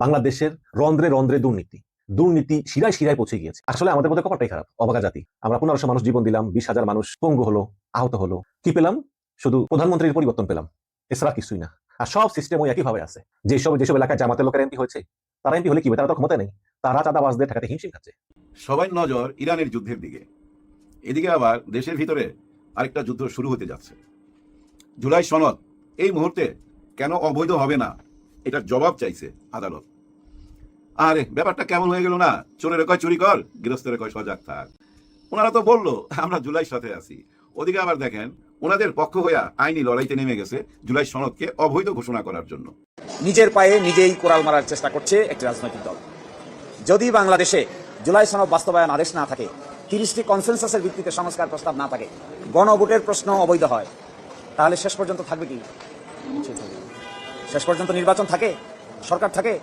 বাংলাদেশের রন্ধ্রে রন্ধ্রে দুর্নীতি শিরায় শিরায় পৌঁছে গিয়েছে। আসলে আমাদের মধ্যে কপালটাই খারাপ, অবাগা জাতি। আমরা 1500 মানুষ জীবন দিলাম, 20,000 মানুষ পঙ্গু হলো, আহত হলো। কি পেলাম? শুধু প্রধানমন্ত্রীর পরিবর্তন পেলাম, এছাড়া কিছুই না। আর সব সিস্টেম ওই একইভাবে আছে। যেসব এলাকায় জামাতের লোকের এমপি হয়েছে, তারা এমপি হলে কি হবে? তারা তো ক্ষমতা নেই, তারা চাঁদাবাজদের ঠেকাতে হিমশিম খাচ্ছে। সবাই নজর ইরানের যুদ্ধের দিকে। এদিকে আবার দেশের ভিতরে আরেকটা যুদ্ধ শুরু হতে যাচ্ছে। জুলাই সনদ এই মুহূর্তে কেন অবৈধ হবে না, এটার জবাব চাইছে আদালত। আরে ব্যাপারটা কেমন হয়ে গেল না? চোরের কয় চুরি কর, গৃহস্থের কয় সজাগ থাক। ওনারা তো বললো আমরা জুলাইয়ের সাথে আছি, ওদিকে আবার দেখেন ওনাদের পক্ষ হইয়া আইনি লড়াইতে নেমে গেছে জুলাই সনদকে অবৈধ ঘোষণা করার জন্য। নিজের পায়ে নিজেই কোড়াল মারার চেষ্টা করছে একটি রাজনৈতিক দল। যদি বাংলাদেশে জুলাই সনদ বাস্তবায়ন আদেশ না থাকে, 30টি কনসেনসাসের ভিত্তিতে সংস্কার প্রস্তাব না থাকে, গণভোটের প্রশ্ন অবৈধ হয়, তাহলে শেষ পর্যন্ত থাকবে কি? শেষ পর্যন্ত নির্বাচন থাকে, সরকার থাকে,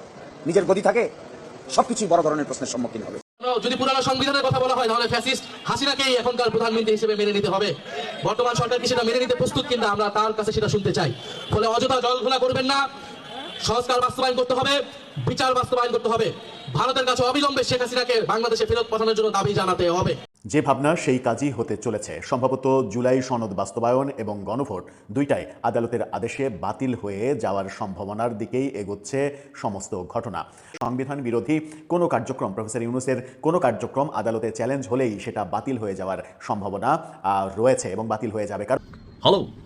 নিজের গদি থাকে, সবকিছুই বড় ধরনের প্রশ্নের সম্মুখীন হবে। যদি পুরানো সংবিধানের কথা বলা হয় তাহলে ফ্যাসিস্ট হাসিনাকেই এখনকার প্রধানমন্ত্রী হিসেবে মেনে নিতে হবে। বর্তমান সরকার কি সেটা মেনে নিতে প্রস্তুত কিনা আমরা তার কাছে সেটা শুনতে চাই। ফলে অযথা জলঘোলা করবেন না, সংস্কার বাস্তবায়ন করতে হবে, বিচার বাস্তবায়ন করতে হবে। ভারতের কাছে অবিলম্বে শেখ হাসিনাকে বাংলাদেশে ফেরত পাঠানোর জন্য দাবি জানাতে হবে। যে ভাবনা সেই কাজই হতে চলেছে। সম্ভবত জুলাই সনদ বাস্তবায়ন এবং গণভোট দুইটাই আদালতের আদেশে বাতিল হয়ে যাওয়ার সম্ভাবনার দিকেই এগোচ্ছে সমস্ত ঘটনা। সংবিধান বিরোধী কোনো কার্যক্রম, প্রফেসর ইউনূসের কোনো কার্যক্রম আদালতে চ্যালেঞ্জ হলেই সেটা বাতিল হয়ে যাওয়ার সম্ভাবনা রয়েছে এবং বাতিল হয়ে যাবে। কারণ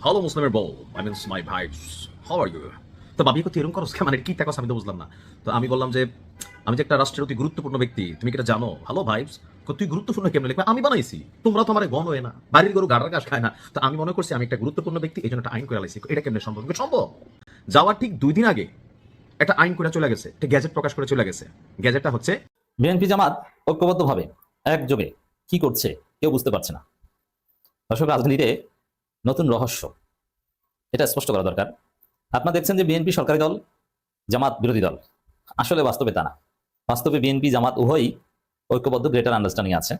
হ্যালো মুসলিমের বউ, I means my vice, how are you? তো বাবি কত এরকম করো, মানে কি টাকা আমি তো বুঝলাম না। তো আমি বললাম যে আমি যে একটা রাষ্ট্রের অতি গুরুত্বপূর্ণ ব্যক্তি, তুমি কি এটা জানো? হ্যালো ভাইস, তুই গুরুত্বপূর্ণ কেমন লিখবে? আমি বানাইছি, তোমরা তো আমার গণ হয় না, বাড়ির গরু গাড়ার ঘাস খায় না। তো আমি মনে করছি আমি একটা গুরুত্বপূর্ণ ব্যক্তি, এই জন্য একটা আইন করে লাইছি। এটা কেমন সম্ভব? সম্ভব। যাওয়ার ঠিক 2 দিন আগে একটা আইন করে চলে গেছে, একটা গ্যাজেট প্রকাশ করে চলে গেছে। গ্যাজেটটা হচ্ছে বিএনপি জামাত ঐক্যবদ্ধভাবে একযোগে কি করছে কেউ বুঝতে পারছে না। দর্শক, রাজনীতিতে নতুন রহস্য, এটা স্পষ্ট করা দরকার। আপনারা দেখছেন যে বিএনপি সরকারি দল, জামাত বিরোধী দল। আসলে বাস্তবে তা না। বাস্তবে বিএনপি জামাত উভয়ই ঐক্যবদ্ধ, গ্রেটার আন্ডারস্ট্যান্ডিং আছে।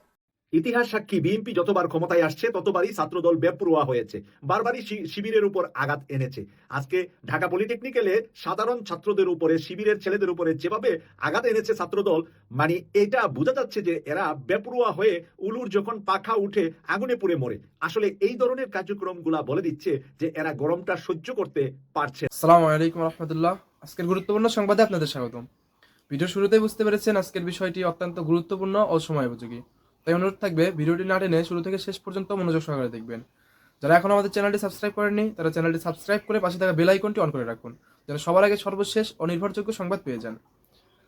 ইতিহাস সাক্ষী, বিএনপি যতবার ক্ষমতায় আসছে ততবারই ছাত্রদল বেপরোয়া হয়েছে, বারবারই শিবিরের উপর আঘাত এনেছে। আজকে ঢাকা পলিটেকনিক্যালে সাধারণ ছাত্রদের উপরে, শিবিরের ছেলেদের উপরে যেভাবে আঘাত এনেছে ছাত্রদল, মানে এটা বোঝা যাচ্ছে যে এরা বেপরোয়া হয়ে উলুর যখন পাখা উঠে আগুনে পুড়ে মরে। আসলে এই ধরনের কার্যক্রমগুলা বলে দিচ্ছে যে এরা গরমটা সহ্য করতে পারছে। আসসালামু আলাইকুম রহমতুল্লাহ। আজকের গুরুত্বপূর্ণ সংবাদে আপনাদের স্বাগতম। ভিডিও শুরুতেই বুঝতে পেরেছেন আজকের বিষয়টি অত্যন্ত গুরুত্বপূর্ণ ও সময়োপযোগী। তাই অনুরোধ থাকবে ভিডিওটি না টেনে শুরু থেকে শেষ পর্যন্ত মনোযোগ সহকারে দেখবেন। যারা এখন আমাদের চ্যানেলটি সাবস্ক্রাইব করেননি তারা চ্যানেলটি সাবস্ক্রাইব করে পাশে থাকা বেল আইকনটি অন করে রাখুন, যেন সবার আগে সর্বশেষ ও নির্ভরযোগ্য সংবাদ পেয়ে যান।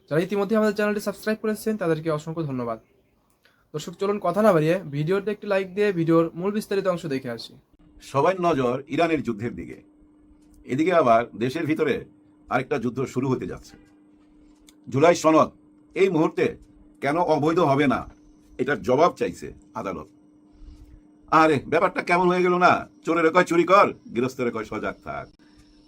যারা ইতিমধ্যে আমাদের চ্যানেলটি সাবস্ক্রাইব করেছেন তাদেরকে অসংখ্য ধন্যবাদ। দর্শক, চলুন কথা না বাড়িয়ে ভিডিওতে একটি লাইক দিয়ে ভিডিওর মূল বিস্তারিত অংশ দেখে আসি। সবাই নজর ইরানের যুদ্ধের দিকে। এদিকে আবার দেশের ভিতরে আরেকটা যুদ্ধ শুরু হতে যাচ্ছে। জুলাই সনদ এই মুহূর্তে কেন অবৈধ হবে না, এটার জবাব চাইছে আদালত। আরে ব্যাপারটা কেমন হয়ে গেল না? চোরের কয় চুরি কর, গৃহস্থের কয় সজাগ থাক।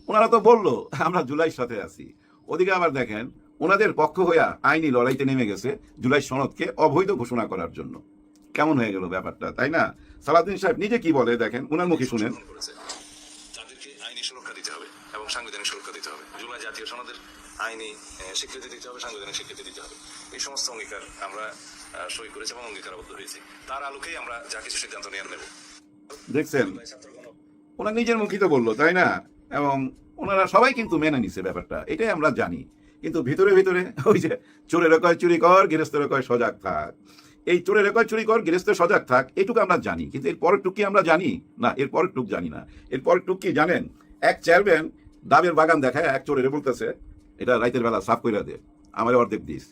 ওনারা তো বললো আমরা জুলাইয়ের সাথে আছি, ওদিকে আবার দেখেন ওনাদের পক্ষ হইয়া আইনি লড়াইতে নেমে গেছে জুলাই সনদকে অবৈধ ঘোষণা করার জন্য। কেমন হয়ে গেল ব্যাপারটা, তাই না? সালাউদ্দিন সাহেব নিজে কি বলে দেখেন, ওনার মুখে শুনেন। তাদেরকে আইনি সুরক্ষা দিতে হবে এবং সাংবিধানিক সুরক্ষা দিতে হবে। জুলাই জাতীয় সনদের আইনি স্বীকৃতি দিতে হবে, সাংবিধানিক স্বীকৃতি দিতে হবে। এই সমস্ত অঙ্গীকার আমরা সই করেছি এবং অঙ্গীকারাবদ্ধ হয়েছি। তার আলোকেই আমরা যা কিছু সিদ্ধান্ত নিয়ে নেব। দেখছেন, ওনার নিজের মুখই তো বললো, তাই না? এবং ওনারা সবাই কিন্তু মেনে নিছে ব্যাপারটা, এটাই আমরা জানি। কিন্তু ভিতরে ভিতরে ওই যে চোরের কয় চুরি কর, গৃহস্থের কয় সজাগ থাক, এই চোরের কয় চুরি কর, গৃহস্থের সজাগ থাক, এইটুকু আমরা জানি। কিন্তু এর পরের টুক কি আমরা জানি না? এর পরের টুক জানি না। এর পরের টুক কি জানেন? এক চেয়ারম্যান ডাবের বাগান দেখায় এক চোরের বলতেছে এটা রাইতের বেলা সাফ করে দে, আমার অর্ধেক দিস,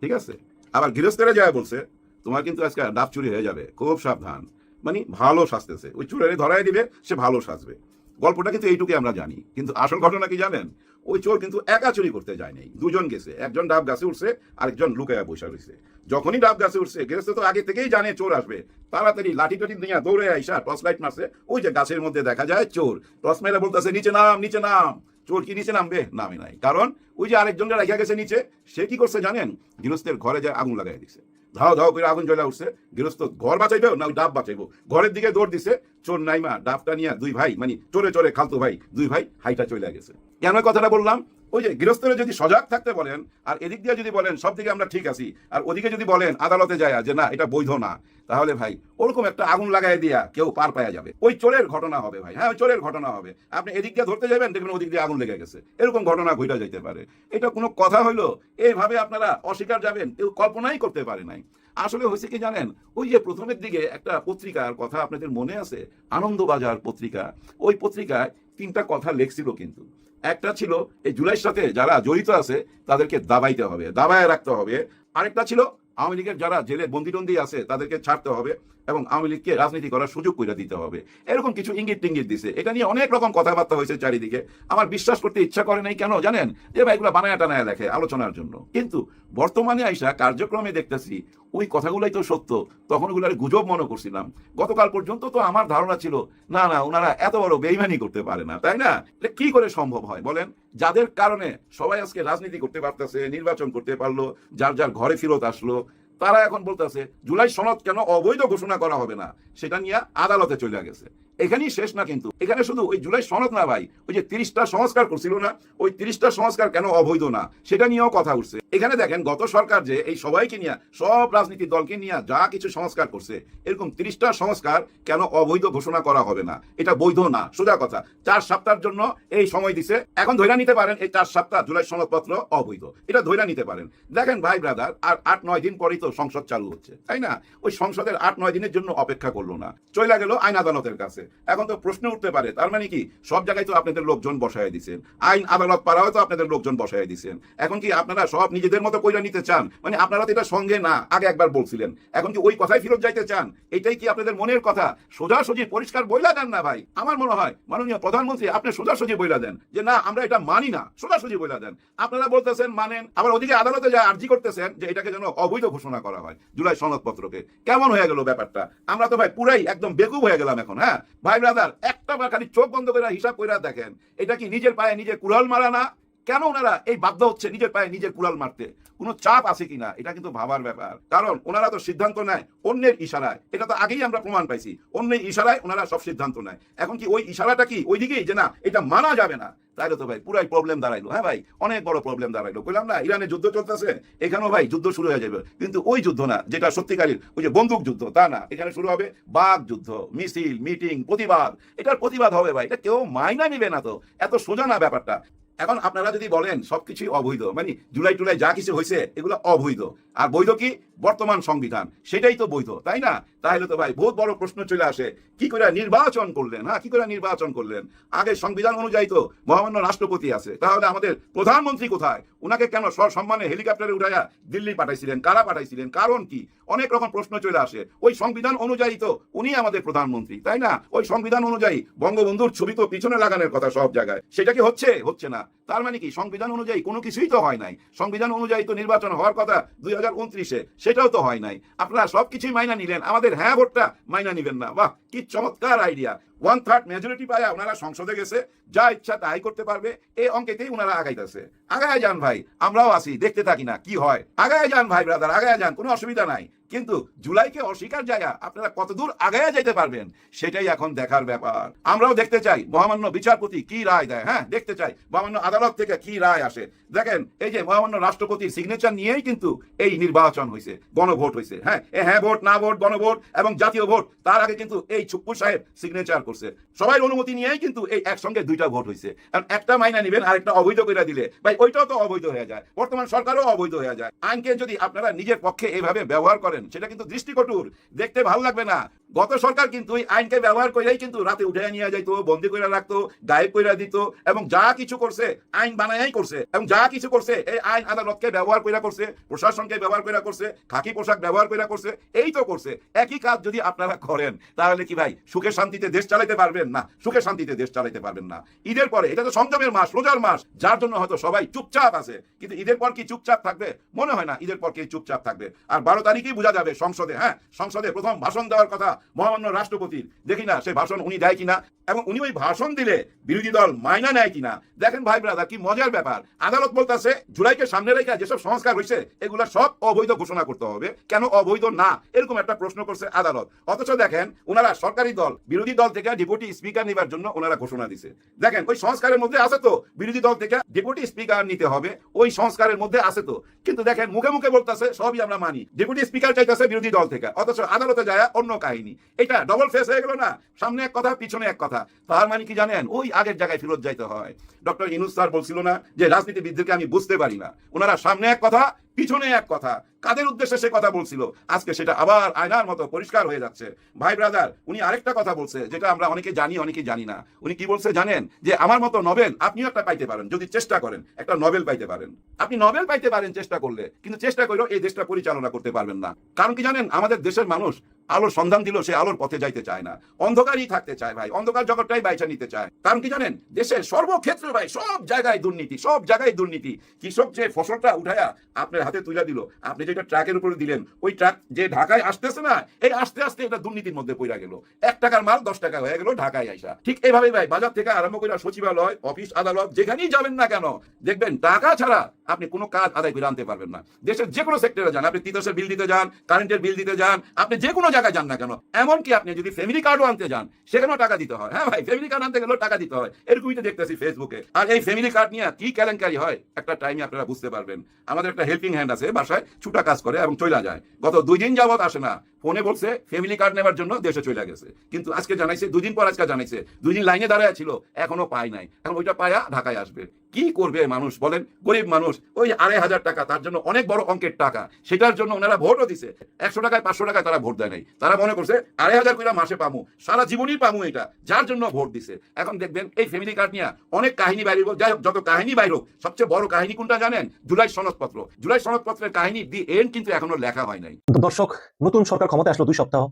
ঠিক আছে? আবার গৃহস্থেরা যায় বলছে তোমার কিন্তু আজকে ডাব চুরি হয়ে যাবে, খুব সাবধান। মানে ভালো সাজতেছে, ওই চোরের ধরাই দিবে, সে ভালো সাজবে। গল্পটা কিন্তু এইটুকুই আমরা জানি। কিন্তু আসল ঘটনা কি জানেন? ওই চোর কিন্তু একা চুরি করতে যায় নাই, দুজন গেছে। একজন ডাব গাছে উঠছে, আরেকজন লুকায়া বসে রয়েছে। যখনই ডাব গাছে উঠছে, গৃহস্থ তো আগে থেকেই জানে চোর আসবে, তাড়াতাড়ি লাঠি টাঠি নিয়ে দৌড়ে আইসা টর্চ লাইট মারছে। ওই যে গাছের মধ্যে দেখা যায় চোর, টর্চ মেরে বলতেছে নিচে নাম, নিচে নাম। চোর কি নিচে নামবে? নামে নাই। কারণ ওই যে আরেকজনকে রাখা গেছে নিচে, সে কি করছে জানেন? গৃহস্থের ঘরে যায় আগুন লাগাই দিছে। ধাও ধাও করে আগুন জ্বলা উঠছে। গৃহস্থ ঘর বাঁচাইবে না ওই ডাব বাঁচাইবো, ঘরের দিকে দৌড় দিছে। চোর নাইমা ডাবটা নিয়ে দুই ভাই, মানে চোরে চোরে খালতো ভাই দুই ভাই হাইটা চলে গেছে। কেন কথাটা বললাম? ওই যে গৃহস্থরা যদি সজাগ থাকতে বলেন আর এদিক দিয়ে যদি বলেন সব দিকে আমরা ঠিক আছি আর ওদিকে যদি বলেন আদালতে যায় যে না এটা বৈধ না, তাহলে ভাই ওরকম একটা আগুন লাগাই দিয়া কেউ পার পাওয়া যাবে। ওই চোরের ঘটনা হবে ভাই, হ্যাঁ ওই চোরের ঘটনা হবে। আপনি এদিক দিয়ে ধরতে যাবেন দেখবেন ওদিক দিয়ে আগুন লেগে গেছে, এরকম ঘটনা ঘটে যেতে পারে। এটা কোনো কথা হইলো? এইভাবে আপনারা অস্বীকার যাবেন, কেউ কল্পনাই করতে পারে নাই। আসলে হয়েছে কি জানেন, ওই যে প্রথমের দিকে একটা পত্রিকার কথা আপনাদের মনে আছে, আনন্দবাজার পত্রিকা, ওই পত্রিকায় 3টা কথা লেখছিল কিন্তু। একটা ছিল এই জুলাইয়ের সাথে যারা জড়িত আছে তাদেরকে দাবাইতে হবে, দাবায় রাখতে হবে। আরেকটা ছিল আওয়ামী লীগের যারা জেলে বন্দি আছে তাদেরকে ছাড়তে হবে এবং আওয়ামী লীগকে রাজনীতি করার সুযোগ করে দিতে হবে, এরকম কিছু ইঙ্গিত টিঙ্গিত দিছে। এটা নিয়ে অনেক রকম কথাবার্তা হয়েছে চারিদিকে। আমার বিশ্বাস করতে ইচ্ছা করে নাই, কেন জানেন? যে ভাই এগুলো বানায় টানায় লেখে আলোচনার জন্য। কিন্তু বর্তমানে আইসা কার্যক্রমে দেখতেছি ওই কথাগুলাই তো সত্য, তখন ওগুলার গুজব মনে করছিলাম। গতকাল পর্যন্ত তো আমার ধারণা ছিল না না ওনারা এত বড় বেইমানি করতে পারে না, তাই না? কি করে সম্ভব হয় বলেন? যাদের কারণে সবাই আজকে রাজনীতি করতে পারতেছে, নির্বাচন করতে পারলো, যার যার ঘরে ফেরত আসলো, তারা এখন বলতেছে জুলাই সনদ কেন অবৈধ ঘোষণা করা হবে না, সেটা নিয়ে আদালতে চলে গেছে। এখানেই শেষ না, কিন্তু এখানে শুধু ওই জুলাই সনদ না ভাই, ওই যে 30টা সংস্কার করছিল না, ওই 30টা সংস্কার কেন অবৈধ না সেটা নিয়েও কথা উঠছে। এখানে দেখেন গত সরকার যে এই সবাইকে নিয়ে, সব রাজনীতির দলকে নিয়ে যা কিছু সংস্কার করছে, এরকম 30টা সংস্কার কেন অবৈধ ঘোষণা করা হবে না? এটা বৈধ না, সোজা কথা। 4 সপ্তাহের জন্য এই সময় দিছে, এখন ধৈর্য নিতে পারেন এই 4 সপ্তাহ জুলাই সনদপত্র অবৈধ, এটা ধৈর্য নিতে পারেন। দেখেন ভাই ব্রাদার, আর 8-9 দিন পরেই তো সংসদ চালু হচ্ছে, তাই না? ওই সংসদের 8-9 দিনের জন্য অপেক্ষা করলো না, চলে গেল আইন আদালতের কাছে। এখন তো প্রশ্ন উঠতে পারে, তার মানে কি সব জায়গায় তো আপনাদের লোকজন বসায় দিচ্ছেন, আইন আদালত পাড়াও তো আপনাদের লোকজন বসায় দিচ্ছেন, এখন কি আপনারা সব নিজেদের মতো কইরা নিতে চান? মানে আপনারা তো এটা সঙ্গে না, আগে একবার বলছিলেন, এখন কি ওই কথাই ফেরত যাইতে চান? এটাই কি আপনাদের মনের কথা? সোজাসুজি পরিষ্কার বইলা দেন না ভাই। আমার মনে হয় মাননীয় প্রধানমন্ত্রী আপনি সোজাসুজি বইলা দেন যে না আমরা এটা মানি না, সোজাসুজি বইলা দেন। আপনারা বলতেছেন মানেন, আবার ওদিকে আদালতে যা আর্জি করতেছেন যে এটাকে যেন অবৈধ ঘোষণা করা হয় জুলাই সনদপত্রকে। কেমন হয়ে গেল ব্যাপারটা? আমরা তো ভাই পুরাই একদম বেকুব হয়ে গেলাম এখন। হ্যাঁ ভাই ব্রাদার, একটা বার খালি চোখ বন্ধ করে হিসাব করে দেখেন, এটা কি নিজের পায়ে নিজে কুড়াল মারা না? কেন ওনারা এই বাধ্য হচ্ছে নিজের পায়ে নিজের কুড়াল মারতে? কোনো চাপ আছে কিনা এটা কিন্তু ভাবার ব্যাপার। কারণ ওনারা তো সিদ্ধান্ত নেয় অন্যের ইশারায়, এটা তো আগেই আমরা প্রমাণ পাইছি। অন্যের ইশারায় ওনারা সব সিদ্ধান্ত নেয়। এখন কি ওই ইশারাটা কি ওইদিকেই যে না এটা মানা যাবে না? তাইলে তো ভাই পুরাই প্রবলেম দাঁড়াইলো। হ্যাঁ ভাই, অনেক বড় প্রবলেম দাঁড়াইলো। বললাম না ইরানে যুদ্ধ চলতেছে, এখানেও ভাই যুদ্ধ শুরু হয়ে যাবে, কিন্তু ওই যুদ্ধ না যেটা সত্যিকারের ওই যে বন্দুক যুদ্ধ, তা না। এখানে শুরু হবে বাক যুদ্ধ, মিছিল, মিটিং, প্রতিবাদ। এটার প্রতিবাদ হবে ভাই, এটা কেউ মাইনা নিবে না তো, এত সোজা না ব্যাপারটা। এখন আপনারা যদি বলেন সবকিছুই অবৈধ, মানে জুলাই টুলাই যা কিছু হয়েছে এগুলো অবৈধ, আর বৈধ কি বর্তমান সংবিধান, সেটাই তো বৈধ, তাই না? তাহলে তো ভাই বহুত বড় প্রশ্ন চলে আসে, কি করে নির্বাচন করলেন? হ্যাঁ কি করে নির্বাচন করলেন? আগে সংবিধান অনুযায়ী তো মহামান্য রাষ্ট্রপতি আছে, তাহলে আমাদের প্রধানমন্ত্রী কোথায়? উনাকে কেন সসম্মানে হেলিকপ্টারে উঠাইয়া দিল্লি পাঠাইছিলেন? কারা পাঠাইছিলেন? কারণ কি? অনেক রকম প্রশ্ন চলে আসে। ওই সংবিধান অনুযায়ী তো উনি আমাদের প্রধানমন্ত্রী, তাই না? ওই সংবিধান অনুযায়ী বঙ্গবন্ধুর ছবি তো পিছনে লাগানোর কথা সব জায়গায়, সেটা কি হচ্ছে? হচ্ছে না। তার মানে কি সংবিধান অনুযায়ী কোনো কিছুই তো হয় নাই। সংবিধান অনুযায়ী তো নির্বাচন হওয়ার কথা 2029-এ, সেটাও তো হয় নাই। আপনারা সবকিছুই মাইনা নিলেন, আমাদের হ্যাঁ ভোটটা মাইনা নিবেন না। বাহ কি চমৎকার আইডিয়া! 1/3 মেজরিটি পায়া ওনারা সংসদে গেছে, যা ইচ্ছা তাই করতে পারবে, এই অঙ্কেতেই ওনারা আগাইতেছে। আগায় যান ভাই, আমরাও আছি, দেখতে থাকি না কি হয়। আগায় যান ভাই ব্রাদার, আগায় যান, কোনো অসুবিধা নাই। কিন্তু জুলাইকে অস্বীকার জায়গা আপনারা কতদূর আগায় যাইতে পারবেন সেটাই এখন দেখার ব্যাপার। আমরাও দেখতে চাই মহামান্য বিচারপতি কি রায় দেয়, হ্যাঁ দেখতে চাই মহামান্য আদালত থেকে কি রায় আসে। দেখেন এই যে মহামান্য রাষ্ট্রপতির সিগনেচার নিয়েই কিন্তু এই নির্বাচন হয়েছে, গণভোট হয়েছে। হ্যাঁ হ্যাঁ ভোট না ভোট, গণভোট এবং জাতীয় ভোট, তার আগে কিন্তু এই ছুপ্পুর সাহেব সিগনেচার করছে। সবাই অনুমতি নিয়েই কিন্তু এই একসঙ্গে 2টা ভোট হয়েছে। কারণ একটা মাইনা নিবেন আর একটা অবৈধ করে দিলে ভাই ওইটাও তো অবৈধ হয়ে যায়, বর্তমান সরকারও অবৈধ হয়ে যায়। আইনকে যদি আপনারা নিজের পক্ষে এইভাবে ব্যবহার করেন সেটা কিন্তু দৃষ্টিকটুর, দেখতে ভালো লাগবে না। গত সরকার কিন্তু এই আইনকে ব্যবহার করেই কিন্তু রাতে উঠে নিয়ে যাইতো, বন্দি করে রাখতো, গায়েব করে দিত, এবং যা কিছু করছে আইন বানায়াই করছে, এবং যা কিছু করছে এই আইন আদালতকে ব্যবহার করে করছে, প্রশাসনকে ব্যবহার করে করছে, খাকি পোশাক ব্যবহার করে করছে, এই তো করছে। একই কাজ যদি আপনারা করেন তাহলে কি ভাই সুখে শান্তিতে দেশ চালাইতে পারবেন? না, সুখে শান্তিতে দেশ চালাইতে পারবেন না। ঈদের পরে, এটা তো সংযমের মাস, রোজার মাস, যার জন্য হয়তো সবাই চুপচাপ আছে, কিন্তু ঈদের পর কি চুপচাপ থাকবে? মনে হয় না ঈদের পর কি চুপচাপ থাকবে। আর 12 তারিখেই বোঝা যাবে সংসদে, হ্যাঁ সংসদে প্রথম ভাষণ দেওয়ার কথা মহামান্য রাষ্ট্রপতির, দেখি না সেই ভাষণ উনি দেয় কিনা, এবং উনি ওই ভাষণ দিলে বিরোধী দল মাইনা নেয় কিনা। দেখেন ভাই ব্রাদার কি মজার ব্যাপার, আদালত বলতেছে জুলাইকে সামনে রেখে যেসব সংস্কার হয়েছে এগুলা সব অবৈধ ঘোষণা করতে হবে। কেন অবৈধ না, এরকম একটা প্রশ্ন করছে আদালত। অথচ দেখেন ওনারা সরকারি দল বিরোধী দল থেকে থেকে ডেপুটি স্পিকার নেবার জন্য ওনারা ঘোষণা দিছে। দেখেন ওই সংস্কারের মধ্যে আছে তো বিরোধী দল থেকে ডেপুটি স্পিকার নিতে হবে, ওই সংস্কারের মধ্যে আছে তো। কিন্তু দেখেন মুখে মুখে বলতেছে সবই আমরা মানি, ডেপুটি স্পিকার চাইতেছে বিরোধী দল থেকে, অথচ আদালতে যায় অন্য কাহিনী। এটা ডবল ফেস হয়ে গেল না, সামনে এক কথা পিছনে এক কথা। তার মানে কি জানেন, ওই আগের জায়গায় ফেরত যাইতে হয়। ডক্টর ইউনূস স্যার বলছিল না যে রাজনীতিবিদদেরকে আমি বুঝতে পারি না, ওনারা সামনে এক কথা পিছনে এক কথা, কাদের উদ্দেশ্যে সে কথা বলছিল আজকে সেটা আবার আয়নার মতো পরিষ্কার হয়ে যাচ্ছে। ভাই ব্রাদার, উনি আরেকটা কথা বলছে যেটা আমরা অনেকে জানি অনেকে জানি না। উনি কি বলছে জানেন, যে আমার মতো নোবেল আপনিও একটা পাইতে পারেন যদি চেষ্টা করেন, একটা নোবেল পাইতে পারেন। আপনি নোবেল পাইতে পারেন চেষ্টা করলে, কিন্তু চেষ্টা করেও এই দেশটা পরিচালনা করতে পারবেন না। কারণ কি জানেন, আমাদের দেশের মানুষ আলোর সন্ধান দিল সে আলোর পথে যাইতে চায় না, অন্ধকারই থাকতে চায় ভাই, অন্ধকার জগৎটাই বাইচা নিতে চায়। কারণ কি জানেন, দেশের সর্বক্ষেত্রে ভাই সব জায়গায় দুর্নীতি, সব জায়গায় দুর্নীতি। কৃষক যে ফসলটা উঠায়া আপনার হাতে তুলে দিল, আপনি যেটা ট্রাকের উপরে দিলেন, ওই ট্রাক যে ঢাকায় আসতেছে না, এই আস্তে আস্তে এটা দুর্নীতির মধ্যে পড়ে গেল। 1 টাকার মাল 10 টাকা হয়ে গেল ঢাকায় আইসা। ঠিক এইভাবে ভাই বাজার থেকে আরম্ভ করে সচিবালয়, অফিস, আদালত, যেখানেই যাবেন না কেন দেখবেন টাকা ছাড়া আপনি কোনো কাজ আদায় করে আনতে পারবেন না। দেশের যে কোনো সেক্টরে যান, আপনি তিতাসের বিল দিতে যান, কারেন্টের বিল দিতে যান, আপনি যে কোনো জায়গায় যান না কেন, এমনকি আপনি যদি ফ্যামিলি কার্ডও আনতে যান সেখানেও টাকা দিতে হয়। হ্যাঁ ভাই, ফ্যামিলি কার্ড আনতে গেলেও টাকা দিতে হয়, এরকমই তো দেখতেছি ফেসবুকে। আর এই ফ্যামিলি কার্ড নিয়ে কি কেলেঙ্কারি হয় একটা টাইমে আপনারা বুঝতে পারবেন। আমাদের একটা হেল্পিং হ্যান্ড আছে বাসায়, ছুটা কাজ করে এবং চলে যায়, গত 2 দিন যাবত আসে না, ফোনে বলছে ফ্যামিলি কার্ড নেবার জন্য দেশে চলে গেছে। কিন্তু আজকে জানাইছে 2 দিন পর আজকে জানাইছে 2 দিন লাইনে দাঁড়ায় ছিল, এখনো পায় নাই। এখন ওইটা পায়া ঢাকায় আসবে। কি করবে মানুষ বলেন, গরিব মানুষ। ওই 2500 টাকা তার জন্য অনেক বড় অঙ্কের টাকা, সেটার জন্য ওনারা ভোটও দিছে। 100 টাকায় 500 টাকায় তারা ভোট দেয় নাই, তারা মনে করছে 2500 করে মাসে পামু, সারা জীবনই পামু, এটা যার জন্য ভোট দিছে। এখন দেখবেন এই ফ্যামিলি কার্ড নিয়ে অনেক কাহিনী বাইরে, যাই হোক যত কাহিনী বাইর হোক, সবচেয়ে বড় কাহিনী কোনটা জানেন, জুলাই সনদপত্র। জুলাই সনদপত্রের কাহিনী দি এন্ড কিন্তু এখনো লেখা হয় নাই। দর্শক, নতুন সরকার ক্ষমতায় আসলো 2 সপ্তাহ।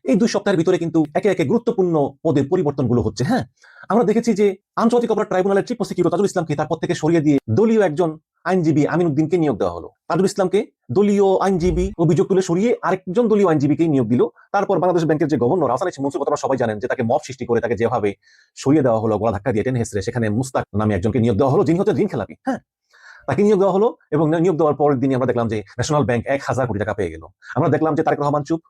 এই 2 সপ্তাহের ভিতরে কিন্তু একে একে গুরুত্বপূর্ণ পদের পরিবর্তনগুলো হচ্ছে। হ্যাঁ, আমরা দেখেছি যে আন্তর্জাতিক অপরাধ ট্রাইব্যুনালের চিফ প্রসিকিউটর তাজুল ইসলামকে তার পদ থেকে সরিয়ে দিয়ে দলীয় একজন আইনজীবী আমিন উদ্দিনকে নিয়োগ দেওয়া হলো। তাজুল ইসলামকে দলীয় আইনজীবী অভিযোগ তুলে সরিয়ে আরেকজন দলীয় আইনজীবীকে নিয়োগ দিল। তারপর বাংলাদেশ ব্যাংকের যে গভর্নর হাসান মনসুর কথা সবাই জানেন, যে তাকে মব সৃষ্টি করে তাকে যেভাবে সরিয়ে দেওয়া হলো, গলা ধাক্কা দিয়ে টেনে হেসড়ে, সেখানে মুস্তাক নামে একজনকে নিয়োগ দেওয়া হলো, যিনি হচ্ছে ঋণ খেলাপি। হ্যাঁ, তাকে নিয়োগ দেওয়া হলো এবং নিয়োগ দেওয়ার পরের দিনই আমরা দেখলাম যে ন্যাশনাল ব্যাংক 1000 কোটি টাকা পেয়ে গেল। আমরা দেখলাম যে তারেক রহমান চুপ,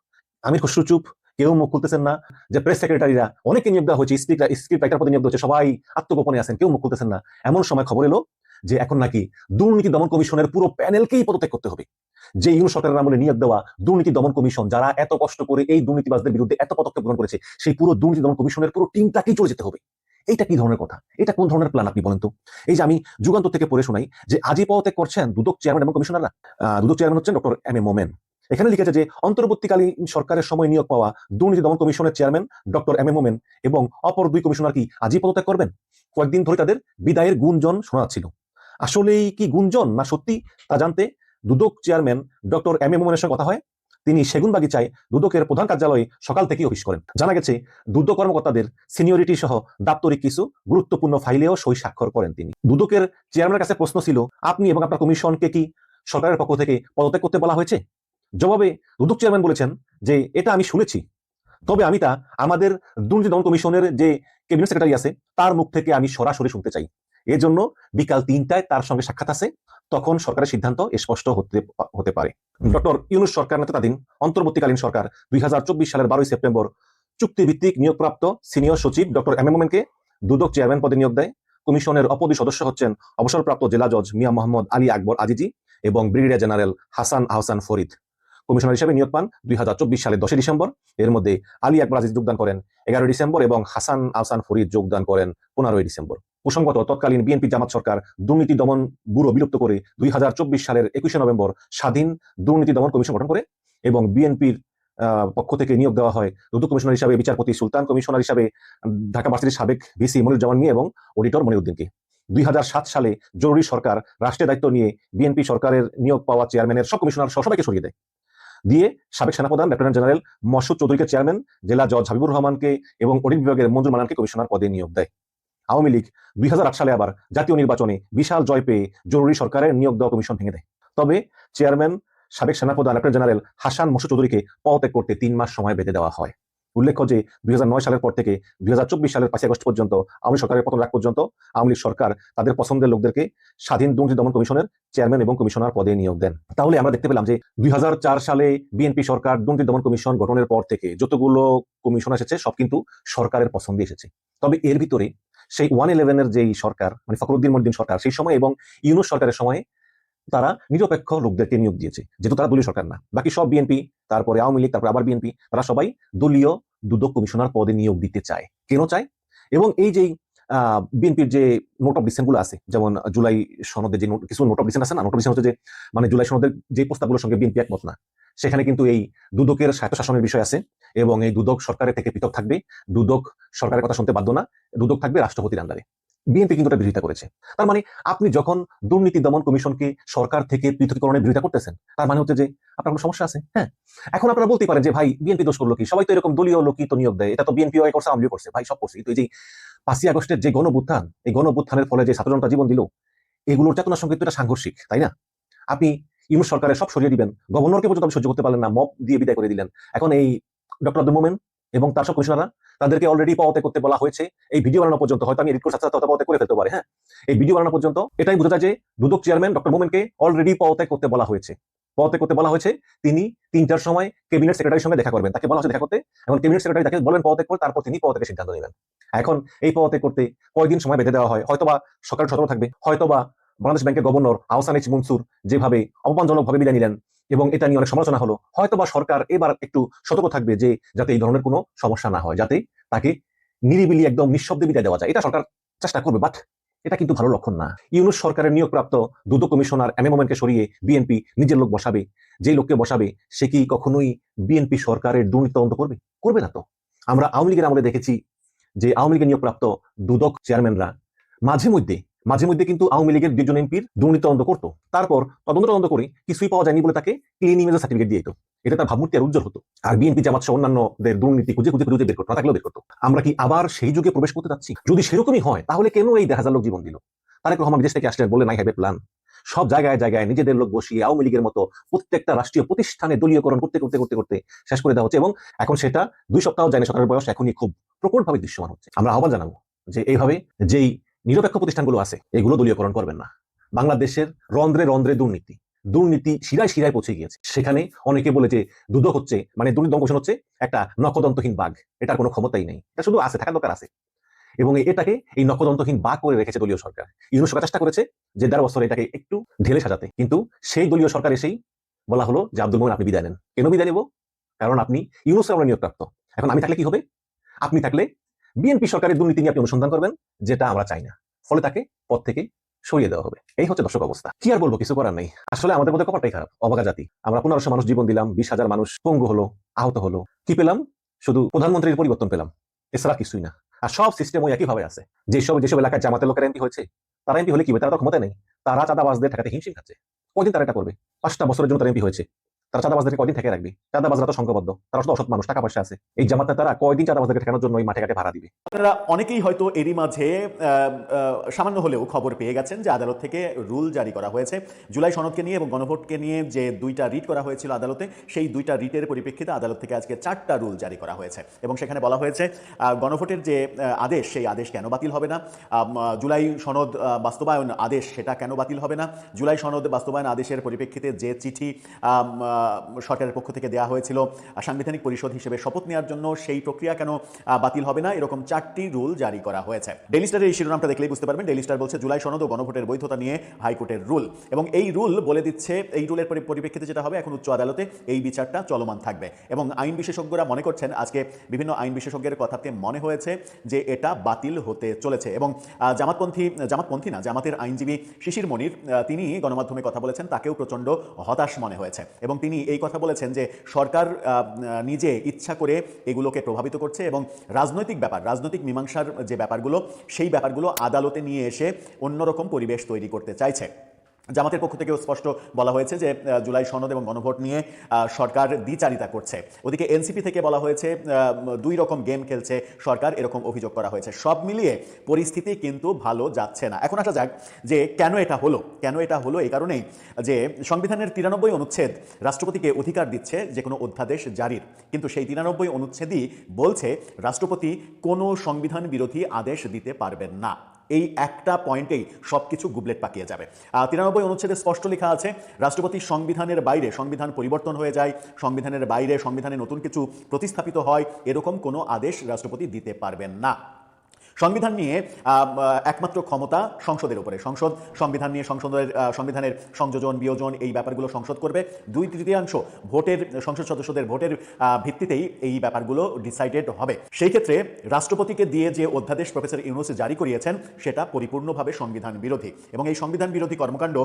আমির খসরু চুপ, কেউ মুখ খুলতেছেন না। যে প্রেস সেক্রেটারিরা অনেকে নিয়োগ দেওয়া হয়েছে, স্ক্রিপ্ট রাইটার পদে নিয়োগ দেওয়া হচ্ছে, সবাই আত্মগোপনে আছেন, কেউ মুখ খুলতেছেন না। এমন সময় খবর এলো যে এখন নাকি দুর্নীতি দমন কমিশনের পুরো প্যানেলকেই পদত্যাগ করতে হবে। যে ইউনূস সরকারের আমলে নিয়োগ দেওয়া দুর্নীতি দমন কমিশন, যারা এত কষ্ট করে এই দুর্নীতিবাজদের বিরুদ্ধে এত পদক্ষেপ গ্রহণ করেছে, সেই পুরো দুর্নীতি দমন কমিশনের পুরো টিমটাকেই চলে যেতে হবে। এইটা কি ধরনের কথা? এটা কোন ধরনের প্ল্যান আপনি বলেন তো? এই যে আমি যুগান্তর থেকে পড়ে শোনাই যে আজই পদত্যাগ করছেন দুদক চেয়ারম্যান এবং কমিশনাররা। দুদক চেয়ারম্যান হচ্ছেন ডক্টর এম এ মোমেন। এখানে লিখেছে যে অন্তর্বর্তীকালীন সরকারের সময় নিয়োগ পাওয়া দুর্নীতি দমন কমিশনের চেয়ারম্যান ডক্টর এম এ মোমেন এবং অপর 2 কমিশনার কি আজই পদত্যাগ করবেন? কয়েকদিন ধরে তাদের বিদায়ের গুঞ্জন শোনা যাচ্ছিল। আসলেই কি গুঞ্জন না সত্যি তা জানতে দুদক চেয়ারম্যান ডক্টর এম এ মোমেনের সঙ্গে কথা হয়। তিনি সেগুনবাগিচায় দুদকের প্রধান কার্যালয়ে সকাল থেকেই অফিস করেন। জানা গেছে দুদক কর্মকর্তাদের সিনিয়রিটি সহ দাপ্তরিক কিছু গুরুত্বপূর্ণ ফাইলেও সই স্বাক্ষর করেন তিনি। দুদকের চেয়ারম্যানের কাছে প্রশ্ন ছিল, আপনি এবং আপনার কমিশনকে কি সরকারের পক্ষ থেকে পদত্যাগ করতে বলা হয়েছে? জবাবে দুদক চেয়ারম্যান বলেছেন যে এটা আমি শুনেছি, তবে আমি তা আমাদের দুর্নীতি দমন কমিশনের যে ক্যাবিনেট সেক্রেটারি আছে তার মুখ থেকে আমি সরাসরি শুনতে চাই। এর জন্য বিকাল 3টায় তার সঙ্গে সাক্ষাৎ আছে, তখন সরকারের সিদ্ধান্ত স্পষ্ট হতে পারে। ডক্টর ইউনূস সরকার নেতৃত্বাধীন অন্তর্বর্তীকালীন সরকার 2024 সালের 12 সেপ্টেম্বর চুক্তিভিত্তিক নিয়োগপ্রাপ্ত সিনিয়র সচিব doctor M A মোমেনকে Dudok chairman পদে নিয়োগ দেয়। কমিশনের অপর 2 সদস্য হচ্ছেন অবসরপ্রাপ্ত জেলা জজ মিয়া মোহাম্মদ আলী আকবর আজিজি এবং brigadier general Hasan Ahsan Farid. Commissioner হিসেবে নিয়োগ পান 2024 সালের 10 ডিসেম্বর। এর মধ্যে আলী আকবর আজিজ যোগদান করেন 11 ডিসেম্বর এবং হাসান আহসান ফরিদ যোগদান করেন 15 ডিসেম্বর। প্রসঙ্গত, তৎকালীন বিএনপি জামাত সরকার দুর্নীতি দমন ব্যুরো বিলুপ্ত করে 2024 সালের 21 নভেম্বর স্বাধীন দুর্নীতি দমন কমিশন গঠন করে এবং বিএনপির পক্ষ থেকে নিয়োগ দেওয়া হয় দুদক কমিশনার হিসাবে বিচারপতি সুলতান, কমিশনার হিসাবে ঢাকা ভার্সিটির সাবেক ভিসি মনিরুজ্জামান মিয়া এবং অডিটর মনিরউদ্দিনকে। 2007 সালে জরুরি সরকার রাষ্ট্রের দায়িত্ব নিয়ে বিএনপি সরকারের নিয়োগ পাওয়া চেয়ারম্যানের সব কমিশনার সবাইকে সরিয়ে দেয়, দিয়ে সাবেক সেনাপ্রধান লেফটেন্যান্ট জেনারেল মসুদ চৌধুরীকে চেয়ারম্যান, জেলা জজ হাবিবুর রহমানকে এবং অডিট বিভাগের মঞ্জুর মানানকে কমিশনার পদে নিয়োগ দেয়। আওয়ামী লীগ 2008 সালে আবার জাতীয় নির্বাচনে বিশাল জয় পেয়ে জরুরি সরকারের নিয়োগ দেওয়া কমিশন ভেঙে দেয়। তবে চেয়ারম্যান সাবেক সেনাপ্রধান লেফটেন্যান্ট জেনারেল হাসান মসুদ চৌধুরীকে পদত্যাগ করতে 3 মাস সময় বেঁধে দেওয়া হয়। উল্লেখ্য যে 2009 সালের পর থেকে 2024 সালের 5 আগস্ট পর্যন্ত আওয়ামী সরকারের পতন আগ পর্যন্ত আওয়ামী লীগ সরকার তাদের পছন্দের লোকদেরকে স্বাধীন দুর্নীতি দমন কমিশনের চেয়ারম্যান এবং কমিশনার পদে নিয়োগ দেন। তাহলে আমরা দেখতে পেলাম যে 2004 সালে বিএনপি সরকার দুর্নীতি দমন কমিশন গঠনের পর থেকে যতগুলো কমিশন এসেছে সব কিন্তু সরকারের পছন্দে এসেছে। তবে এর ভিতরে সেই 111 যেই সরকার মানে ফখরুদ্দিন মহিউদ্দিন সরকার সেই সময় এবং ইউনূস সরকারের সময় তারা নিরপেক্ষ লোকদেরকে নিয়োগ দিয়েছে, যেহেতু তারা দলীয় সরকার না। বাকি সব বিএনপি, তারপরে আওয়ামী লীগ, তারপরে আবার বিএনপি, তারা সবাই দলীয় দুদক কমিশনার পদে নিয়োগ দিতে চায়। কেন চায়? এবং এই যে বিএনপির যে নোট অফ ডিসেন্ট গুলো আছে, যেমন জুলাই সনদের যে কিছু নোট অফ ডিসেন্ট আছে না, নোট অফ ডিসেন্ট হচ্ছে যে মানে জুলাই সনদের যে প্রস্তাবগুলোর সঙ্গে বিএনপি একমত না, সেখানে কিন্তু এই দুদকের স্বায়ত্তশাসনের বিষয় আছে এবং এই দুদক সরকারের থেকে পৃথক থাকবে, দুদক সরকারের কথা শুনতে বাধ্য না, দুদক থাকবে রাষ্ট্রপতির আন্ডারে। বিএনপি কিন্তু এটা বিরোধিতা করেছে। তার মানে আপনি যখন দুর্নীতি দমন কমিশনকে সরকার থেকে পৃথকীকরণের বিরোধিতা করতেছেন, তার মানে হচ্ছে যে আপনার কোনো সমস্যা আছে। হ্যাঁ, এখন আপনারা বলতে পারেন যে ভাই বিএনপি দোষ করলো কি, সবাই তো এরকম দলীয় লোকই তো নিয়োগ দেয়, এটা তো বিএনপি করছে, আওয়ামী লীগ করছে, ভাই সব করছে। তো এই যে 5 আগস্টের যে গণঅভ্যুত্থান, এই গণঅভ্যুত্থানের ফলে যে ছাত্র জনতা জীবন দিল, এগুলোর চেতনার সঙ্গে তো এটা সাংঘর্ষিক, তাই না? আপনি ইউনূস সরকারের সব সরিয়ে দিবেন, গভর্নরকে পর্যন্ত সহ্য করতে পারলেন না, মব দিয়ে বিদায় করে দিলেন। এখন এই ডক্টর আব্দুল মোমেন এবং তার সব কমিশনাররা, তাদেরকে অলরেডি পদত্যাগ করতে বলা হয়েছে। এই ভিডিও বানানো পর্যন্ত, হয়তো আমি এডিট করে সাথে সাথে পদত্যাগ করে ফেলতে পারি, হ্যাঁ, এই ভিডিও বানানো পর্যন্ত এটাই বোঝা যায় যে দুদক চেয়ারম্যান ডক্টর মোমেনকে অলরেডি পদত্যাগ করতে বলা হয়েছে। পদত্যাগ করতে বলা হয়েছে। তিনি 3টার সময় ক্যাবিনেট সেক্রেটারির সঙ্গে দেখা করবেন, তাকে বলা হয়েছে দেখা করতে, এবং ক্যাবিনেট সেক্রেটারি তাকে বলেন পদত্যাগ করে, তারপর তিনি পদত্যাগের সিদ্ধান্ত নেবেন। এখন এই পদত্যাগ করতে কয়দিন সময় বেঁধে দেওয়া হয়, হয়তোবা সরকার সতর্ক থাকবে, হয়তোবা বাংলাদেশ ব্যাংকের গভর্নর আহসান এইচ মনসুর যেভাবে অপমানজনকভাবে বিদায় নিলেন এবং এটা নিয়ে অনেক সমালোচনা হলো, হয়তোবা সরকার এবার একটু সতর্ক থাকবে যে যাতে এই ধরনের কোনো সমস্যা না হয়, যাতে তাকে নিরিবিলি একদম নিঃশব্দে বিদায় দেওয়া যায়। এটা সরকার চেষ্টা করবে, বাট এটা কিন্তু ভালো লক্ষণ না। ইউনূস সরকারের নিয়োগপ্রাপ্ত দুদক কমিশনার এম এ মোমেনকে সরিয়ে বিএনপি নিজের লোক বসাবে, যে লোককে বসাবে সে কি কখনোই বিএনপি সরকারের দুর্নীতি তদন্ত করবে? করবে না তো। আমরা আওয়ামী লীগের আমলে দেখেছি যে আওয়ামী লীগের নিয়োগপ্রাপ্ত দুদক চেয়ারম্যানরা মাঝে মধ্যে কিন্তু আওয়ামী লীগের 2জন এমপির দুর্নীতি তদন্ত করতো, তারপর তদন্ত করে কিছুই পাওয়া যায়নি বলে তাকে ক্লিন ইমেজের সার্টিফিকেট দিয়ে দিত। এটা তার ভাবমূর্তি আর উজ্জ্বল হতো। আর বিএনপি জামাত সহ অন্যান্যদের দুর্নীতি খুঁজে বের করতো, না থাকলেও বের করতো। আমরা কি আবার সেই যুগে প্রবেশ করতে যাচ্ছি? যদি সেরকমই হয় তাহলে কেন এই 10,000 লোক জীবন দিল? তারেক রহমান বিদেশ থেকে আসলেন, বলে নাই হ্যাভ এ প্ল্যান। সব জায়গায় নিজেদের লোক বসিয়ে আওয়ামী লীগের মতো প্রত্যেকটা রাষ্ট্রীয় প্রতিষ্ঠানে দলীয়করণ করতে শেষ করে দেওয়া হচ্ছে, এবং এখন সেটা 2 সপ্তাহ যায় না, সরকারের বয়স এখনই খুব প্রকটভাবে দৃশ্যমান হচ্ছে। আমরা আহ্বান জানাবো যে এইভাবে যেই নিরপেক্ষ প্রতিষ্ঠানগুলো আছে এগুলো দলীয়করণ করবেন না। বাংলাদেশের রন্ধ্রে দুর্নীতি শিরায় পৌঁছে গিয়েছে। সেখানে অনেকে বলে যে দুদক হচ্ছে মানে দুর্নীতি দমন কমিশন হচ্ছে একটা নখদন্তহীন বাঘ, এটার কোনো ক্ষমতাই নেই, এটা শুধু আছে, থাকার দরকার আছে। এবং এটাকে এই নখদন্তহীন বাঘ করে রেখেছে দলীয় সরকার। ইউনূস সরকার চেষ্টা করেছে যে 1.5 বছর এটাকে একটু ঢেলে সাজাতে, কিন্তু সেই দলীয় সরকার এসেই বলা হলো যে আব্দুল মোমেন আপনি বিদায় নেন। কেন বিদায় নেব? কারণ আপনি ইউনূসের আমরা নিয়োগপ্রাপ্ত। এখন আমি থাকলে কি হবে? আপনি থাকলে বিএনপি সরকারের দুর্নীতি নিয়ে আপনি অনুসন্ধান করবেন, যেটা আমরা চাই না, ফলে তাকে পদ থেকে সরিয়ে দেওয়া হবে। এই হচ্ছে দর্শক অবস্থা। কি আর বলবো, কিছু করার নেই। আসলে আমাদের মধ্যে কপালটাই খারাপ, অবাগা জাতি। আমরা 1500 মানুষ জীবন দিলাম, 20,000 মানুষ পঙ্গু হলো, আহত হলো। কি পেলাম? শুধু প্রধানমন্ত্রীর পরিবর্তন পেলাম, এছাড়া কিছুই না। আর সব সিস্টেম ওই একইভাবে আছে। যেসব এলাকায় জামাতের লোকের এমপি হয়েছে, তারা এমপি হলে কি হবে? তারা তো ক্ষমতা নেই, তারা চাঁদাবাজদের ঠেকাতে হিমশিম খাচ্ছে। কদিন তারা এটা করবে? 5টা বছরের জন্য তারা এমপি হয়েছে, তারা চাঁদাবাজদেরকে কয়দিন থেকে রাখবে? চাঁদাবাজরা তো সংঘবদ্ধ, তারা শুধু অসৎ মানুষ, টাকা পয়সা আছে। এই জামাতে তারা কয়দিন চাঁদাবাজদেরকে ঠেকানোর জন্য ওই মাঠে ঘাটে ভাড়া দিবে? আপনারা অনেকেই হয়তো এরই মাঝে সামান্য হলেও খবর পেয়ে গেছেন যে আদালত থেকে রুল জারি করা হয়েছে জুলাই সনদকে নিয়ে এবং গণভোটকে নিয়ে যে 2টা রিট করা হয়েছিল আদালতে, সেই 2টা রিটের পরিপ্রেক্ষিতে আদালত থেকে আজকে 4টা রুল জারি করা হয়েছে এবং সেখানে বলা হয়েছে গণভোটের যে আদেশ, সেই আদেশ কেন বাতিল হবে না, জুলাই সনদ বাস্তবায়ন আদেশ সেটা কেন বাতিল হবে না, জুলাই সনদ বাস্তবায়ন আদেশের পরিপ্রেক্ষিতে যে চিঠি সরকারের পক্ষ থেকে দেওয়া হয়েছিল সাংবিধানিক পরিষদ হিসেবে শপথ নেওয়ার জন্য, সেই প্রক্রিয়া কেন বাতিল হবে না, এরকম 4টি রুল জারি করা হয়েছে। ডেইলি স্টারের এই শিরোনামটা দেখলেই বুঝতে পারবেন। ডেইলি স্টার বলছে জুলাই সনদ ও গণভোটের বৈধতা নিয়ে হাইকোর্টের রুল, এবং এই রুল বলে দিচ্ছে এই রুলের পরিপ্রেক্ষিতে যেটা হবে, এখন উচ্চ আদালতে এই বিচারটা চলমান থাকবে এবং আইন বিশেষজ্ঞরা মনে করছেন, আজকে বিভিন্ন আইন বিশেষজ্ঞের কথাতে মনে হয়েছে যে এটা বাতিল হতে চলেছে। এবং জামাতের আইনজীবী শিশির মনির তিনি গণমাধ্যমে কথা বলেছেন, তাকেও প্রচণ্ড হতাশ মনে হয়েছে এবং তিনি এই কথা বলেছেন যে সরকার নিজে ইচ্ছা করে এগুলোকে প্রভাবিত করছে এবং রাজনৈতিক মীমাংসার যে ব্যাপারগুলো, সেই ব্যাপারগুলো আদালতে নিয়ে এসে অন্যরকম পরিবেশ তৈরি করতে চাইছে। জামাতের পক্ষ থেকেও স্পষ্ট বলা হয়েছে যে জুলাই সনদ এবং গণভোট নিয়ে সরকার দ্বিচারিতা করছে। ওদিকে এনসিপি থেকে বলা হয়েছে দুই রকম গেম খেলছে সরকার, এরকম অভিযোগ করা হয়েছে। সব মিলিয়ে পরিস্থিতি কিন্তু ভালো যাচ্ছে না। এখন আসা যাক যে কেন এটা হলো এই কারণেই যে সংবিধানের 93 অনুচ্ছেদ রাষ্ট্রপতিকে অধিকার দিচ্ছে যে কোনো অধ্যাদেশ জারির, কিন্তু সেই 93 অনুচ্ছেদই বলছে রাষ্ট্রপতি কোনো সংবিধান বিরোধী আদেশ দিতে পারবেন না। এই একটা পয়েন্টেই সবকিছু গুবলেট পাকিয়ে যাবে। 93 অনুচ্ছেদে স্পষ্ট লেখা আছে রাষ্ট্রপতি সংবিধানের বাইরে, সংবিধান পরিবর্তন হয়ে যায়, সংবিধানের বাইরে সংবিধানে নতুন কিছু প্রতিস্থাপিত হয়, এরকম কোনো আদেশ রাষ্ট্রপতি দিতে পারবেন না। সংবিধান নিয়ে একমাত্র ক্ষমতা সংসদের উপরে। সংসদ সংবিধান নিয়ে সংবিধানের সংযোজন বিয়োজন এই ব্যাপারগুলো সংসদ করবে। 2/3 ভোটের সংসদ সদস্যদের ভোটের ভিত্তিতেই এই ব্যাপারগুলো ডিসাইডেড হবে। সেই ক্ষেত্রে রাষ্ট্রপতিকে দিয়ে যে অধ্যাদেশ প্রফেসর ইউনূস জারি করিয়েছেন সেটা পরিপূর্ণভাবে সংবিধান বিরোধী, এবং এই সংবিধান বিরোধী কর্মকাণ্ড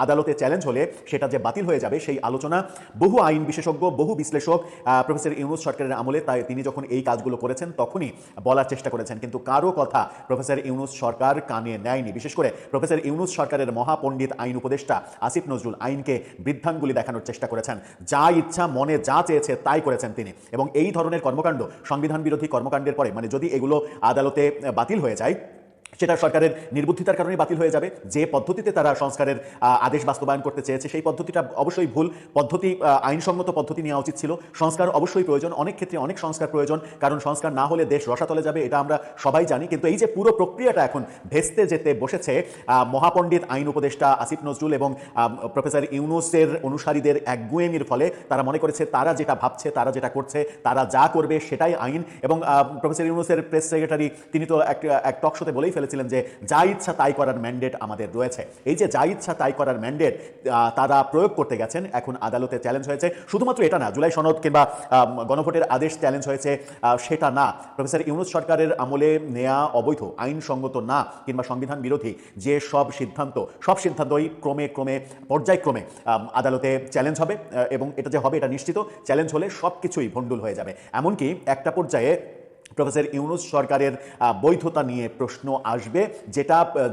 আদালতে চ্যালেঞ্জ হলে সেটা যে বাতিল হয়ে যাবে সেই আলোচনা বহু আইন বিশেষজ্ঞ, বহু বিশ্লেষক প্রফেসর ইউনূস সরকারের আমলে তিনি যখন এই কাজগুলো করেছেন তখনই বলার চেষ্টা করেছেন, কিন্তু কারো কথা প্রফেসর ইউনূস সরকার কানে নেয়নি। বিশেষ করে প্রফেসর ইউনূস সরকারের মহাপণ্ডিত আইন উপদেষ্টা আসিফ নজরুল আইনকে বৃদ্ধাঙ্গুলি দেখানোর চেষ্টা করেছেন। যা ইচ্ছা মনে যা চেয়েছে তাই করেছেন তিনি, এবং এই ধরনের কর্মকাণ্ড সংবিধান বিরোধী কর্মকাণ্ডের পরে যদি এগুলো আদালতে বাতিল হয়ে যায় সেটা সরকারের নির্বুদ্ধিতার কারণে বাতিল হয়ে যাবে। যে পদ্ধতিতে তারা সংস্কারের আদেশ বাস্তবায়ন করতে চেয়েছে সেই পদ্ধতিটা অবশ্যই ভুল পদ্ধতি, আইনসম্মত পদ্ধতি নেওয়া উচিত ছিল। সংস্কার অবশ্যই প্রয়োজন, অনেক ক্ষেত্রে অনেক সংস্কার প্রয়োজন, কারণ সংস্কার না হলে দেশ রসাতলে যাবে, এটা আমরা সবাই জানি। কিন্তু এই যে পুরো প্রক্রিয়াটা এখন ভেস্তে যেতে বসেছে, মহাপণ্ডিত আইন উপদেষ্টা আসিফ নজরুল এবং প্রফেসর ইউনূসের অনুসারীদের একগুঁয়েমির ফলে তারা মনে করেছে তারা যেটা ভাবছে, তারা যেটা করছে, তারা যা করবে সেটাই আইন। এবং প্রফেসর ইউনূসের প্রেস সেক্রেটারি তিনি তো এক টক শোতে বলেই ফেলেছিলেন যে যা ইচ্ছা তাই করার ম্যান্ডেট আমাদের রয়েছে। এই যে যা ইচ্ছা তাই করার ম্যান্ডেট তারা প্রয়োগ করতে গেছেন, এখন আদালতে চ্যালেঞ্জ হয়েছে। শুধুমাত্র এটা না, জুলাই সনদ কিংবা গণভোটের আদেশ চ্যালেঞ্জ হয়েছে সেটা না, প্রফেসর ইউনূস সরকারের আমলে নেয়া অবৈধ, আইনসঙ্গত না কিংবা সংবিধান বিরোধী যে সব সিদ্ধান্তই ক্রমে পর্যায়ক্রমে আদালতে চ্যালেঞ্জ হবে, এবং এটা যে হবে এটা নিশ্চিত। চ্যালেঞ্জ হলে সব কিছুই ভণ্ডুল হয়ে যাবে। এমনকি একটা পর্যায়ে প্রফেসর ইউনূস সরকারের বৈধতা নিয়ে প্রশ্ন আসবে,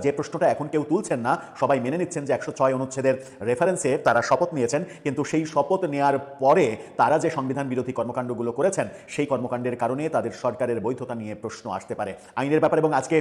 যে প্রশ্নটা এখন কেউ তুলছেন না। সবাই মেনে নিচ্ছেন যে 106 অনুচ্ছেদের রেফারেন্সে তারা শপথ নিয়েছেন, কিন্তু সেই শপথ নেওয়ার পরে তারা যে সংবিধান বিরোধী কর্মকাণ্ডগুলো করেছেন সেই কর্মকাণ্ডের কারণে তাদের সরকারের বৈধতা নিয়ে প্রশ্ন আসতে পারে আইনের ব্যাপারে। এবং আজকে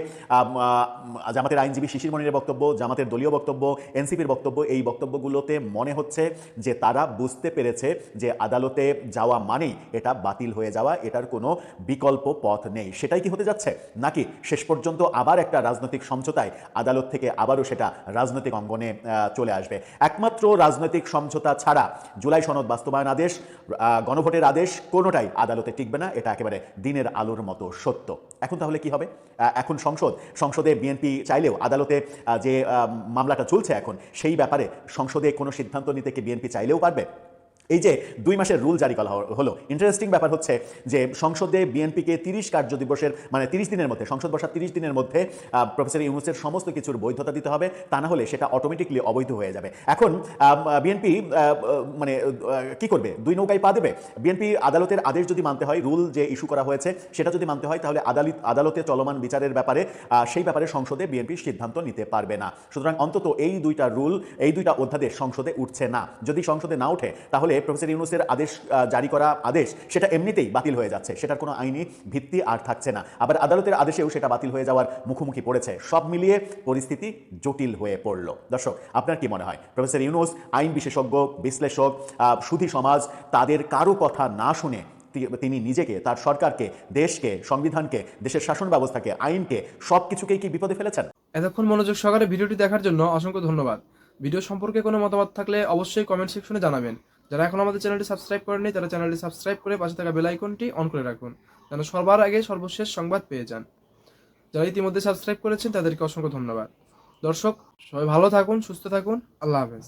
জামাতের আইনজীবী শিশির মনিরের বক্তব্য, জামাতের দলীয় বক্তব্য, এনসিপির বক্তব্য, এই বক্তব্যগুলোতে মনে হচ্ছে যে তারা বুঝতে পেরেছে যে আদালতে যাওয়া মানেই এটা বাতিল হয়ে যাওয়া, এটার কোনো বিকল্প পথ নেই। সেটাই কি হতে যাচ্ছে, নাকি শেষ পর্যন্ত আবার একটা রাজনৈতিক সমঝোতায় আদালত থেকে আবারও সেটা রাজনৈতিক অঙ্গনে চলে আসবে? একমাত্র রাজনৈতিক সমঝোতা ছাড়া জুলাই সনদ বাস্তবায়ন আদেশ, গণভোটের আদেশ কোনোটাই আদালতে টিকবে না, এটা একেবারে দিনের আলোর মতো সত্য। এখন তাহলে কি হবে? এখন সংসদে বিএনপি চাইলেও আদালতে যে মামলাটা চলছে এখন সেই ব্যাপারে সংসদে কোনো সিদ্ধান্ত নিতে কি বিএনপি চাইলেও পারবে? এই যে 2 মাসের রুল জারি করা হলো, ইন্টারেস্টিং ব্যাপার হচ্ছে যে সংসদে বিএনপিকে 30 কার্য দিবসের 30 দিনের মধ্যে, সংসদ বসার 30 দিনের মধ্যে প্রফেসর ইউনূসের সমস্ত কিছুর বৈধতা দিতে হবে, তা না হলে সেটা অটোমেটিকলি অবৈধ হয়ে যাবে। এখন বিএনপি কি করবে? 2 নৌকায় পা দেবে। বিএনপি আদালতের আদেশ যদি মানতে হয়, রুল যে ইস্যু করা হয়েছে সেটা যদি মানতে হয়, তাহলে আদালতে চলমান বিচারের ব্যাপারে সেই ব্যাপারে সংসদে বিএনপি সিদ্ধান্ত নিতে পারবে না। সুতরাং অন্তত এই 2টা রুল, এই 2টা অধ্যাদেশ সংসদে উঠছে না। যদি সংসদে না ওঠে তাহলে প্রফেসর ইউনূসের আদেশ, জারি করা আদেশ, সেটা এমনিতেই বাতিল হয়ে যাচ্ছে, সেটার কোনো আইনি ভিত্তি আর থাকছে না। আবার আদালতের আদেশেও সেটা বাতিল হয়ে যাওয়ার মুখোমুখি পড়েছে। সব মিলিয়ে পরিস্থিতি জটিল হয়ে পড়ল। দর্শক, আপনার কি মনে হয় প্রফেসর ইউনূস, আইন বিশেষজ্ঞ, বিশ্লেষক, সুধী সমাজ, তাদের কারো কথা না শুনে তিনি নিজেকে, তার সরকারকে, দেশকে, সংবিধানকে, দেশের শাসন ব্যবস্থাকে, আইনকে, সব কিছুকেই কি বিপদে ফেলেছেন? এতক্ষণ মনোযোগ সহকারে ভিডিওটি দেখার জন্য অসংখ্য ধন্যবাদ। ভিডিও সম্পর্কে কোনো মতামত থাকলে অবশ্যই কমেন্ট সেকশনে জানাবেন। যারা এখন আমাদের চ্যানেলটি সাবস্ক্রাইব করেননি তারা চ্যানেলটি সাবস্ক্রাইব করে পাশে থাকা বেল আইকনটি অন করে রাখুন, যেন সবার আগে সর্বশেষ সংবাদ পেয়ে যান। যারা ইতিমধ্যে সাবস্ক্রাইব করেছেন তাদেরকে অসংখ্য ধন্যবাদ। দর্শক, সবাই ভালো থাকুন, সুস্থ থাকুন। আল্লাহ হাফেজ।